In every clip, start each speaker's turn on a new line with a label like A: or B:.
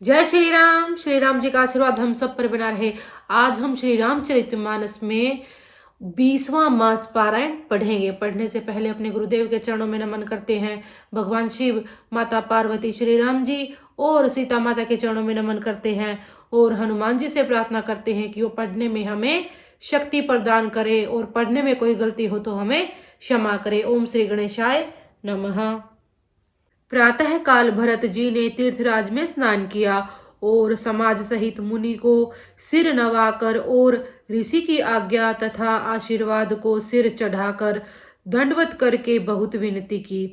A: जय श्री राम जी का आशीर्वाद हम सब पर बना रहे। आज हम श्री रामचरितमानस में 20वां मास पारायण पढ़ेंगे। पढ़ने से पहले अपने गुरुदेव के चरणों में नमन करते हैं। भगवान शिव, माता पार्वती, श्री राम जी और सीता माता के चरणों में नमन करते हैं और हनुमान जी से प्रार्थना करते हैं कि वो पढ़ने में हमें शक्ति प्रदान करे और पढ़ने में कोई गलती हो तो हमें क्षमा करे। ओम श्री गणेशाय नमः। प्रातः काल भरत जी ने तीर्थराज में स्नान किया और समाज सहित मुनि को सिर नवाकर और ऋषि की आज्ञा तथा आशीर्वाद को सिर चढ़ाकर दंडवत करके बहुत विनती की।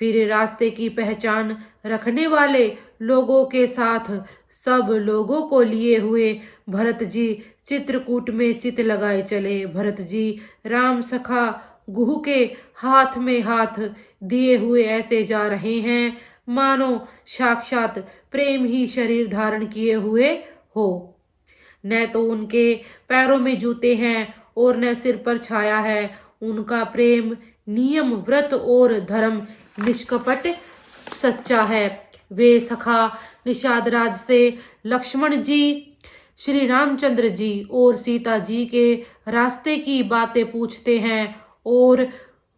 A: फिर रास्ते की पहचान रखने वाले लोगों के साथ सब लोगों को लिए हुए भरत जी चित्रकूट में चित लगाए चले। भरत जी राम सखा गुह के हाथ में हाथ दिए हुए ऐसे जा रहे हैं मानो साक्षात प्रेम ही शरीर धारण किए हुए हो। न तो उनके पैरों में जूते हैं और न सिर पर छाया है। उनका प्रेम नियम व्रत और धर्म निष्कपट सच्चा है। वे सखा निषाद राज से लक्ष्मण जी, श्री रामचंद्र जी और सीता जी के रास्ते की बातें पूछते हैं और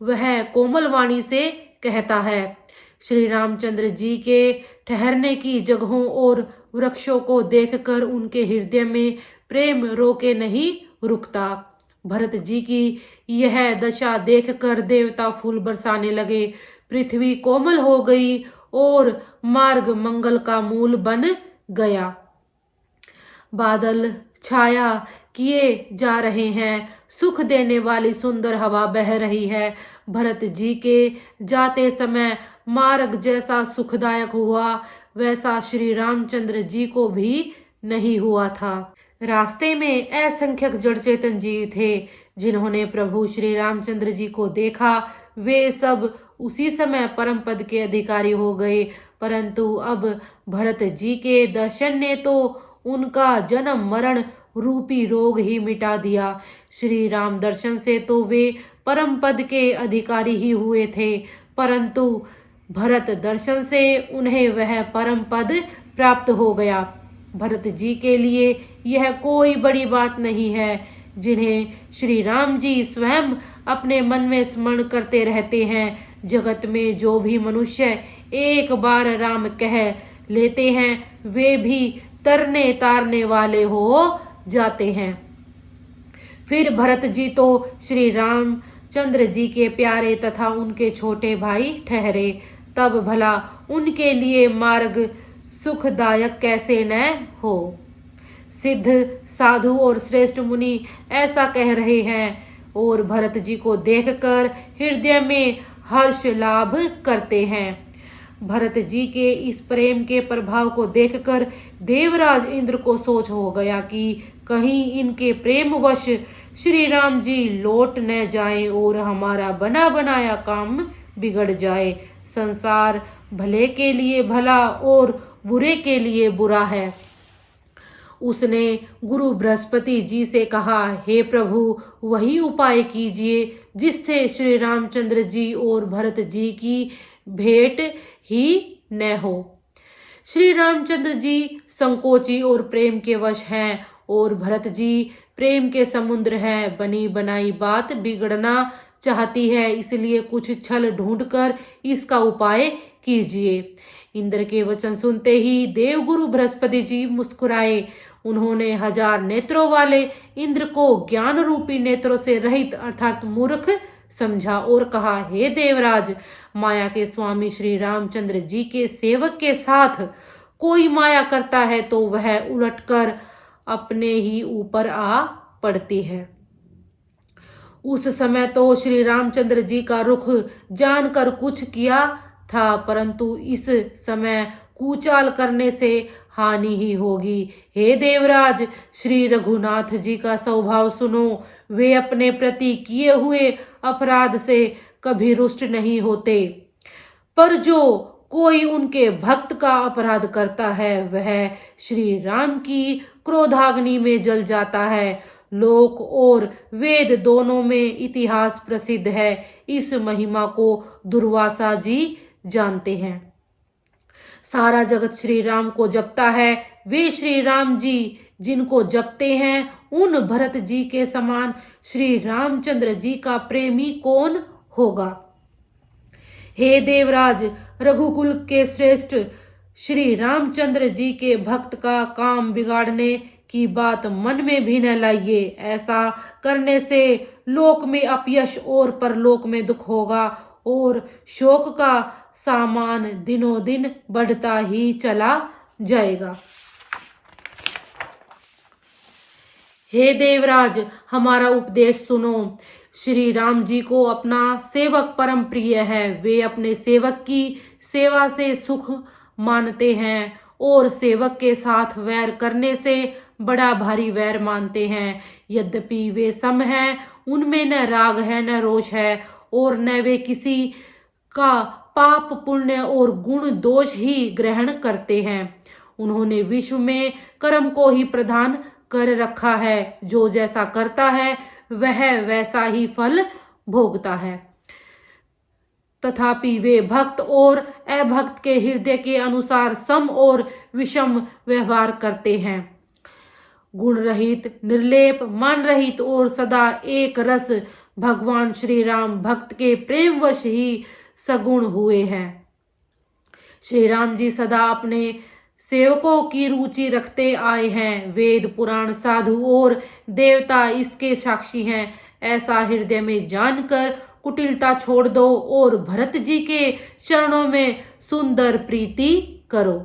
A: वह कोमल वाणी से कहता है। श्री रामचंद्र जी के ठहरने की जगहों और वृक्षों को देखकर उनके हृदय में प्रेम रोके नहीं रुकता। भरत जी की यह दशा देखकर देवता फूल बरसाने लगे। पृथ्वी कोमल हो गई और मार्ग मंगल का मूल बन गया। बादल छाया किए जा रहे हैं। सुख देने वाली सुंदर हवा बह रही है। भरत जी के जाते समय मार्ग जैसा सुखदायक हुआ वैसा श्री रामचंद्र जी को भी नहीं हुआ था। रास्ते में असंख्यक जड़ चेतन जीव थे जिन्होंने प्रभु श्री रामचंद्र जी को देखा। वे सब उसी समय परम पद के अधिकारी हो गए, परंतु अब भरत जी के दर्शन ने तो उनका जन्म मरण रूपी रोग ही मिटा दिया। श्री राम दर्शन से तो वे परम पद के अधिकारी ही हुए थे, परंतु भरत दर्शन से उन्हें वह परम पद प्राप्त हो गया। भरत जी के लिए यह कोई बड़ी बात नहीं है, जिन्हें श्री राम जी स्वयं अपने मन में स्मरण करते रहते हैं। जगत में जो भी मनुष्य एक बार राम कह लेते हैं वे भी तरने तारने वाले हो जाते हैं। फिर भरत जी तो श्री रामचंद्र जी के प्यारे तथा उनके छोटे भाई ठहरे, तब भला उनके लिए मार्ग सुखदायक कैसे न हो। सिद्ध साधु और श्रेष्ठ मुनि ऐसा कह रहे हैं और भरत जी को देखकर हृदय में हर्ष लाभ करते हैं। भरत जी के इस प्रेम के प्रभाव को देखकर देवराज इंद्र को सोच हो गया कि कहीं इनके प्रेमवश श्री राम जी लौट न जाएं और हमारा बना बनाया काम बिगड़ जाए। संसार भले के लिए भला और बुरे के लिए बुरा है। उसने गुरु बृहस्पति जी से कहा, हे प्रभु, वही उपाय कीजिए जिससे श्री रामचंद्र जी और भरत जी की भेंट ही न हो। श्री रामचंद्र जी संकोची और प्रेम के वश हैं और भरत जी प्रेम के समुद्र हैं। बनी बनाई बात बिगड़ना चाहती है, इसलिए कुछ छल ढूंढकर इसका उपाय कीजिए। इंद्र के वचन सुनते ही देवगुरु बृहस्पति जी मुस्कुराए। उन्होंने 1000 नेत्रों वाले इंद्र को ज्ञान रूपी नेत्रों से रहित अर्थात मूर्ख समझा और कहा, हे देवराज, माया के स्वामी श्री रामचंद्र जी के सेवक के साथ कोई माया करता है तो वह उलटकर अपने ही ऊपर आ पड़ती है। उस समय तो श्री रामचंद्र जी का रुख जानकर कुछ किया था, परंतु इस समय कूचाल करने से हानि ही होगी। हे देवराज, श्री रघुनाथ जी का स्वभाव सुनो। वे अपने प्रति किए हुए अपराध से कभी रुष्ट नहीं होते, पर जो कोई उनके भक्त का अपराध करता है वह श्री राम की क्रोधाग्नि में जल जाता है। लोक और वेद दोनों में इतिहास प्रसिद्ध है। इस महिमा को दुर्वासा जी जानते हैं। सारा जगत श्री राम को जपता है। वे श्री राम जी जिनको जपते हैं, उन भरत जी के समान श्री रामचंद्र जी का प्रेमी कौन होगा। हे देवराज, रघुकुल के श्रेष्ठ श्री रामचंद्र जी के भक्त का काम बिगाड़ने की बात मन में भी न लाइए। ऐसा करने से लोक में अपयश और परलोक में दुख होगा और शोक का सामान दिनों दिन बढ़ता ही चला जाएगा। हे देवराज, हमारा उपदेश सुनो। श्री राम जी को अपना सेवक परम प्रिय है। वे अपने सेवक की सेवा से सुख मानते हैं और सेवक के साथ वैर करने से बड़ा भारी वैर मानते हैं। यद्यपि वे सम हैं, उनमें न राग है न रोष है और न वे किसी का पाप पुण्य और गुण दोष ही ग्रहण करते हैं। उन्होंने विश्व में कर्म को ही प्रधान कर रखा है। जो जैसा करता है वह वैसा ही फल भोगता है। तथापि वे भक्त और अभक्त के हृदय के अनुसार सम और विषम व्यवहार करते हैं। गुण रहित, निर्लेप, मान रहित और सदा एक रस भगवान श्री राम भक्त के प्रेमवश ही सगुण हुए हैं। श्री राम जी सदा अपने सेवकों की रुचि रखते आए हैं। वेद पुराण साधु और देवता इसके साक्षी हैं। ऐसा हृदय में जानकर कुटिलता छोड़ दो और भरत जी के चरणों में सुंदर प्रीति करो।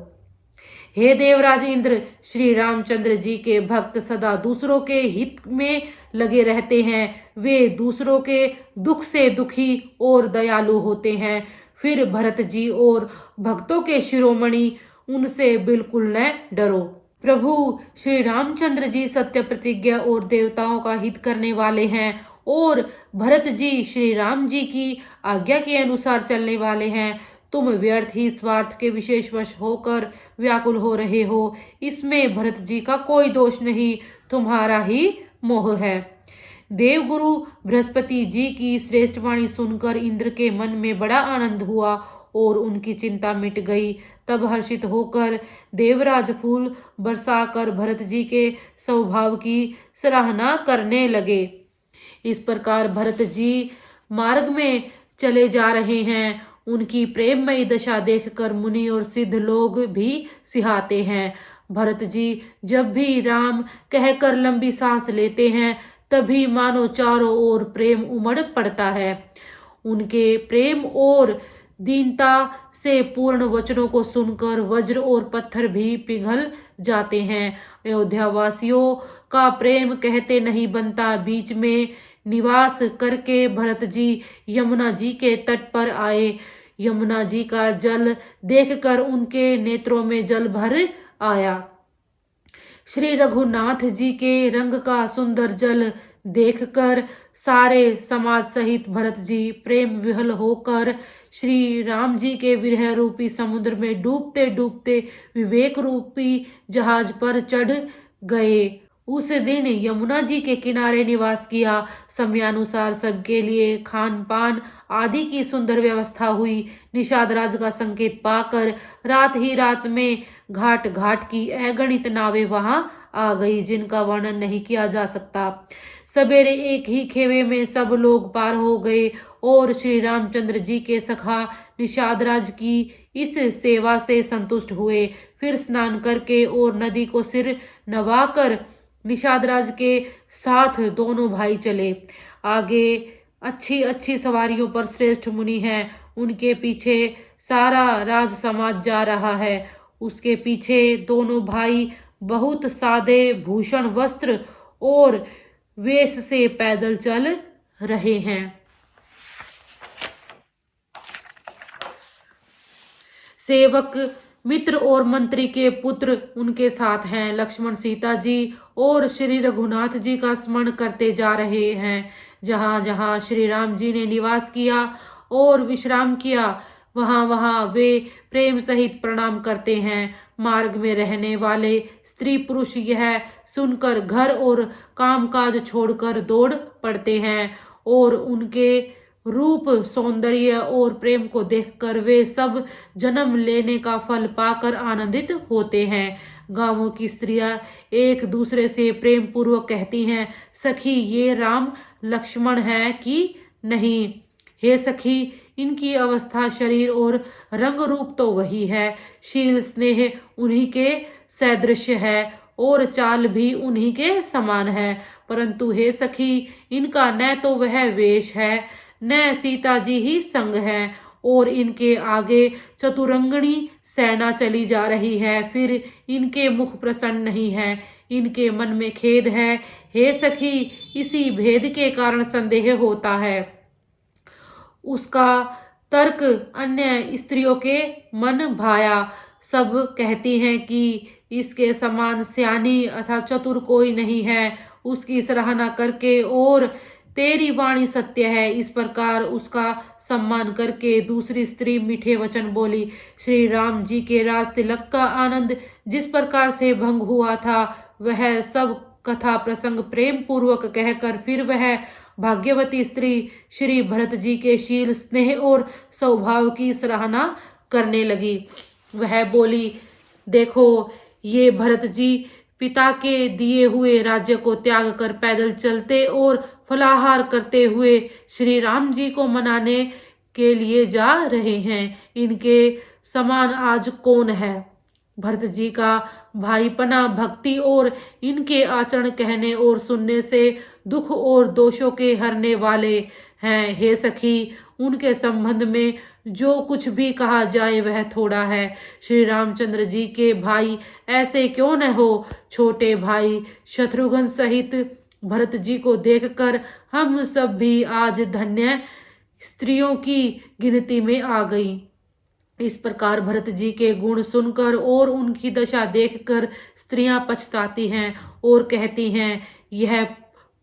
A: हे देवराज इंद्र, श्री रामचंद्र जी के भक्त सदा दूसरों के हित में लगे रहते हैं। वे दूसरों के दुख से दुखी और दयालु होते हैं। फिर भरत जी और भक्तों के शिरोमणि, उनसे बिल्कुल न डरो। प्रभु श्री रामचंद्र जी सत्य प्रतिज्ञा और देवताओं का हित करने वाले हैं और भरत जी श्री राम जी की आज्ञा के अनुसार चलने वाले हैं। तुम व्यर्थ ही स्वार्थ के विशेषवश होकर व्याकुल हो रहे हो। इसमें भरत जी का कोई दोष नहीं, तुम्हारा ही मोह है। देवगुरु बृहस्पति जी की श्रेष्ठ वाणी सुनकर इंद्र के मन में बड़ा आनंद हुआ और उनकी चिंता मिट गई। तब हर्षित होकर देवराज फूल बरसाकर भरत जी के स्वभाव की सराहना करने लगे। इस प्रकार भरत जी मार्ग में चले जा रहे हैं। उनकी प्रेममयी दशा देखकर मुनि और सिद्ध लोग भी सिहाते हैं। भरत जी जब भी राम कहकर लंबी सांस लेते हैं, तभी मानो चारों ओर प्रेम उमड़ पड़ता है। उनके प्रेम और दीनता से पूर्ण वचनों को सुनकर वज्र और पत्थर भी पिघल जाते हैं। अयोध्या वासियों का प्रेम कहते नहीं बनता। बीच में निवास करके भरत जी यमुना जी के तट पर आए। यमुना जी का जल देखकर उनके नेत्रों में जल भर आया। श्री रघुनाथ जी के रंग का सुंदर जल देखकर सारे समाज सहित भरत जी प्रेम विह्वल होकर श्री राम जी के विरह रूपी समुद्र में डूबते डूबते विवेक रूपी जहाज पर चढ़ गए। उस दिन यमुना जी के किनारे निवास किया। समयानुसार सबके लिए खान पान आदि की सुंदर व्यवस्था हुई। निषाद राज का संकेत पाकर रात ही रात में घाट घाट की अगणित नावें वहां आ गई, जिनका वर्णन नहीं किया जा सकता। सवेरे एक ही खेवे में सब लोग पार हो गए और श्री रामचंद्र जी के सखा निषाद राज की इस सेवा से संतुष्ट हुए। फिर स्नान करके और नदी को सिर नवाकर निषाद राज के साथ दोनों भाई चले। आगे अच्छी अच्छी सवारियों पर श्रेष्ठ मुनि हैं, उनके पीछे सारा राज समाज जा रहा है। उसके पीछे दोनों भाई बहुत सादे भूषण वस्त्र और वेश से पैदल चल रहे हैं। सेवक मित्र और मंत्री के पुत्र उनके साथ हैं। लक्ष्मण सीता जी और श्री रघुनाथ जी का स्मरण करते जा रहे हैं। जहाँ जहाँ श्री राम जी ने निवास किया और विश्राम किया, वहाँ वहाँ वे प्रेम सहित प्रणाम करते हैं। मार्ग में रहने वाले स्त्री पुरुष यह सुनकर घर और कामकाज छोड़कर दौड़ पड़ते हैं और उनके रूप सौंदर्य और प्रेम को देखकर वे सब जन्म लेने का फल पाकर आनंदित होते हैं। गांवों की स्त्रियां एक दूसरे से प्रेम पूर्वक कहती हैं, सखी ये राम लक्ष्मण है कि नहीं। हे सखी, इनकी अवस्था, शरीर और रंग रूप तो वही है, शील स्नेह उन्हीं के सदृश है और चाल भी उन्हीं के समान है। परंतु हे सखी, इनका न तो वह वेश है, न सीता जी ही संग है, और इनके आगे चतुरंगणी सेना चली जा रही है, फिर इनके मुख प्रसन्न नहीं है, इनके मन में खेद है। हे सखी, इसी भेद के कारण संदेह होता है। उसका तर्क अन्य स्त्रियों के मन भाया। सब कहती हैं कि इसके समान सियानी अथवा चतुर कोई नहीं है, उसकी सराहना करके, और तेरी वाणी सत्य है, इस प्रकार उसका सम्मान करके दूसरी स्त्री मीठे वचन बोली। श्री राम जी के राज तिलक का आनंद जिस प्रकार से भंग हुआ था, वह सब कथा प्रसंग प्रेम पूर्वक कहकर फिर वह भाग्यवती स्त्री श्री भरत जी के शील स्नेह और स्वभाव की सराहना करने लगी। वह बोली, देखो ये भरत जी पिता के दिए हुए राज्य को त्याग कर पैदल चलते और फलाहार करते हुए श्री राम जी को मनाने के लिए जा रहे हैं। इनके समान आज कौन है? भरत जी का भाईपना, भक्ति और इनके आचरण कहने और सुनने से दुख और दोषों के हरने वाले हैं। हे सखी, उनके संबंध में जो कुछ भी कहा जाए वह थोड़ा है। श्री रामचंद्र जी के भाई ऐसे क्यों न हो? छोटे भाई शत्रुघ्न सहित भरत जी को देखकर हम सब भी आज धन्य स्त्रियों की गिनती में आ गई। इस प्रकार भरत जी के गुण सुनकर और उनकी दशा देखकर स्त्रियां पछताती हैं और कहती हैं, यह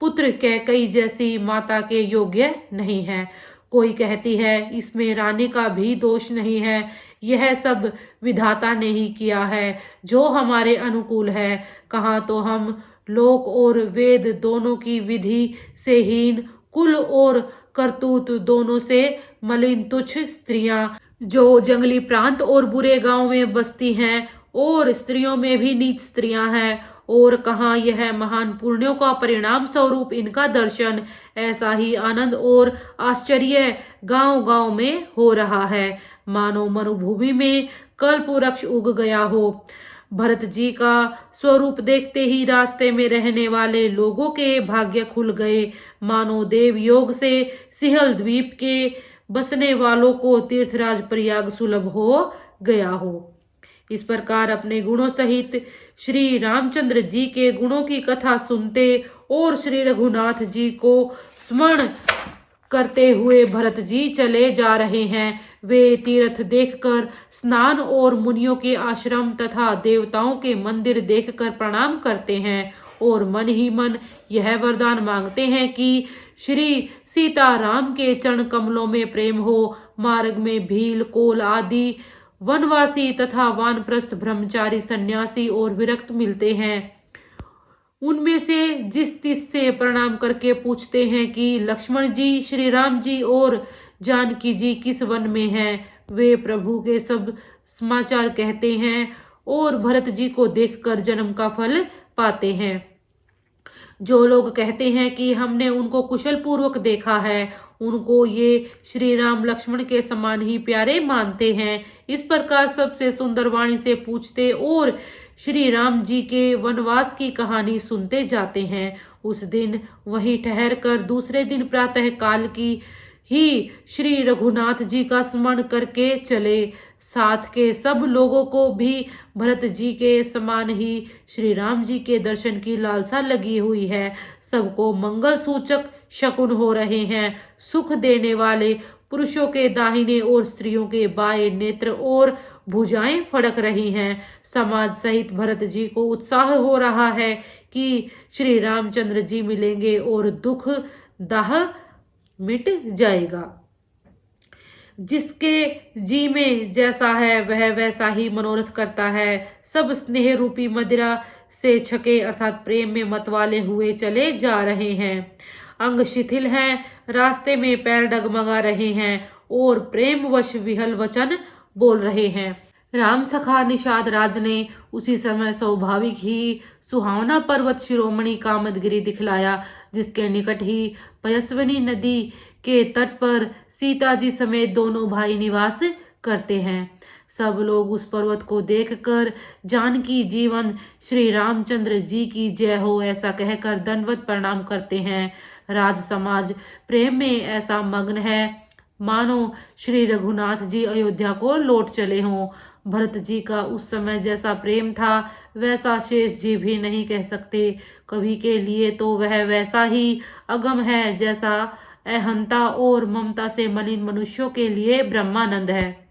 A: पुत्र कैकई जैसी माता के योग्य नहीं है। कोई कहती है, इसमें रानी का भी दोष नहीं है, यह सब विधाता ने ही किया है जो हमारे अनुकूल है। कहाँ तो हम लोक और वेद दोनों की विधि से हीन, कुल और करतूत दोनों से मलिन तुच्छ स्त्रियां जो जंगली प्रांत और बुरे गांव में बसती हैं, और स्त्रियों में भी नीच स्त्रियां हैं, और कहाँ यह महान पुण्यों का परिणाम स्वरूप इनका दर्शन, ऐसा ही आनंद और आश्चर्य गांव गांव में हो रहा है, मानो मरुभूमि में कल्प वृक्ष उग गया हो। भरत जी का स्वरूप देखते ही रास्ते में रहने वाले लोगों के भाग्य खुल गए, मानो देव योग से सिंहल द्वीप के बसने वालों को तीर्थराज प्रयाग सुलभ हो गया हो। इस प्रकार अपने गुणों सहित श्री रामचंद्र जी के गुणों की कथा सुनते और श्री रघुनाथ जी को स्मरण करते हुए भरत जी चले जा रहे हैं। वे तीर्थ देखकर, स्नान और मुनियों के आश्रम तथा देवताओं के मंदिर देखकर प्रणाम करते हैं और मन ही मन यह वरदान मांगते हैं कि श्री सीता राम के चरण कमलों में प्रेम हो। मार्ग में भील, कोल आदि वनवासी तथा वानप्रस्थ ब्रह्मचारी, सन्यासी और विरक्त मिलते हैं। उनमें से जिस तिस से प्रणाम करके पूछते हैं कि लक्ष्मण जी, श्री राम जी और जानकी जी किस वन में हैं। वे प्रभु के सब समाचार कहते हैं और भरत जी को देखकर जन्म का फल पाते हैं। जो लोग कहते हैं कि हमने उनको कुशल पूर्वक देखा है, उनको ये श्री राम लक्ष्मण के समान ही प्यारे मानते हैं। इस प्रकार सबसे सुंदर वाणी से पूछते और श्री राम जी के वनवास की कहानी सुनते जाते हैं। उस दिन वहीं ठहर कर दूसरे दिन प्रातः काल की ही श्री रघुनाथ जी का स्मरण करके चले। साथ के सब लोगों को भी भरत जी के समान ही श्री राम जी के दर्शन की लालसा लगी हुई है। सबको मंगल सूचक शकुन हो रहे हैं। सुख देने वाले पुरुषों के दाहिने और स्त्रियों के बाएं नेत्र और भुजाएं फड़क रही हैं। समाज सहित भरत जी को उत्साह हो रहा है कि श्री रामचंद्र जी मिलेंगे और दुख दाह मिट जाएगा। जिसके जी में जैसा है वह वैसा ही मनोरथ करता है। सब स्नेह रूपी मदिरा से छके अर्थात प्रेम में मतवाले हुए चले जा रहे हैं। अंग शिथिल हैं, रास्ते में पैर डगमगा रहे हैं और प्रेमवश विहल वचन बोल रहे हैं। राम सखा निषाद राज ने उसी समय स्वाभाविक ही सुहावना पर्वत शिरोमणि कामदगिरि दिखलाया, जिसके निकट ही पयस्विनी नदी के तट पर सीता जी समेत दोनों भाई निवास करते हैं। सब लोग उस पर्वत को देखकर जानकी जीवन श्री रामचंद्र जी की जय हो ऐसा कहकर दंडवत प्रणाम करते हैं। राज समाज प्रेम में ऐसा मग्न है मानो श्री रघुनाथ जी अयोध्या को लौट चले हों। भरत जी का उस समय जैसा प्रेम था वैसा शेष जी भी नहीं कह सकते। कवि के लिए तो वह वैसा ही अगम है जैसा अहंता और ममता से मलिन मनुष्यों के लिए ब्रह्मानंद है।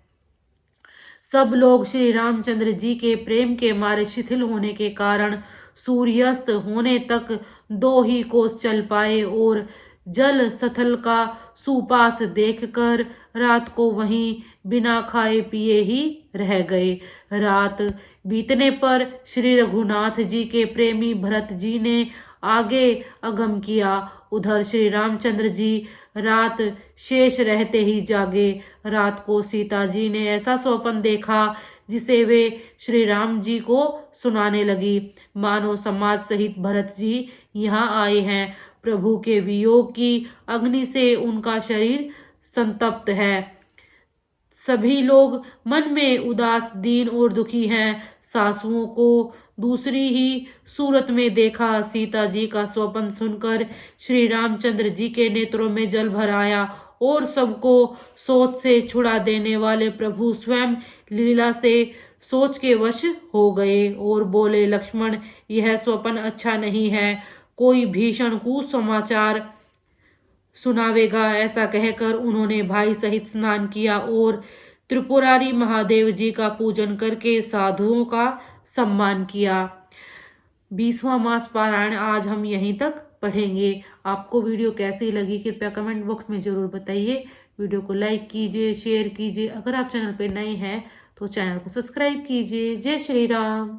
A: सब लोग श्री रामचंद्र जी के प्रेम के मारे शिथिल होने के कारण सूर्यास्त होने तक 2 ही कोस चल पाए और जल स्थल का सुपास देखकर रात को वहीं बिना खाए पिए ही रह गए। रात बीतने पर श्री रघुनाथ जी के प्रेमी भरत जी ने आगे अगम किया। उधर श्री रामचंद्र जी रात शेष रहते ही जागे। रात को सीता जी ने ऐसा स्वप्न देखा जिसे वे श्री राम जी को सुनाने लगी। मानो समाज सहित भरत जी यहाँ आए हैं। प्रभु के वियोग की अग्नि से उनका शरीर संतप्त है। सभी लोग मन में उदास, दीन और दुखी हैं। सासुओं को दूसरी ही सूरत में देखा। सीता जी का स्वप्न सुनकर श्री रामचंद्र जी के नेत्रों में जल भर आया और सबको सोच से छुड़ा देने वाले प्रभु स्वयं लीला से सोच के वश हो गए और बोले, लक्ष्मण, यह स्वप्न अच्छा नहीं है, कोई भीषण कुसमाचार सुनावेगा। ऐसा कहकर उन्होंने भाई सहित स्नान किया और त्रिपुरारी महादेव जी का पूजन करके साधुओं का सम्मान किया। 20वां मास पारायण आज हम यहीं तक पढ़ेंगे। आपको वीडियो कैसी लगी कृपया कमेंट बॉक्स में जरूर बताइए। वीडियो को लाइक कीजिए, शेयर कीजिए। अगर आप चैनल पर नए हैं तो चैनल को सब्सक्राइब कीजिए। जय श्री राम।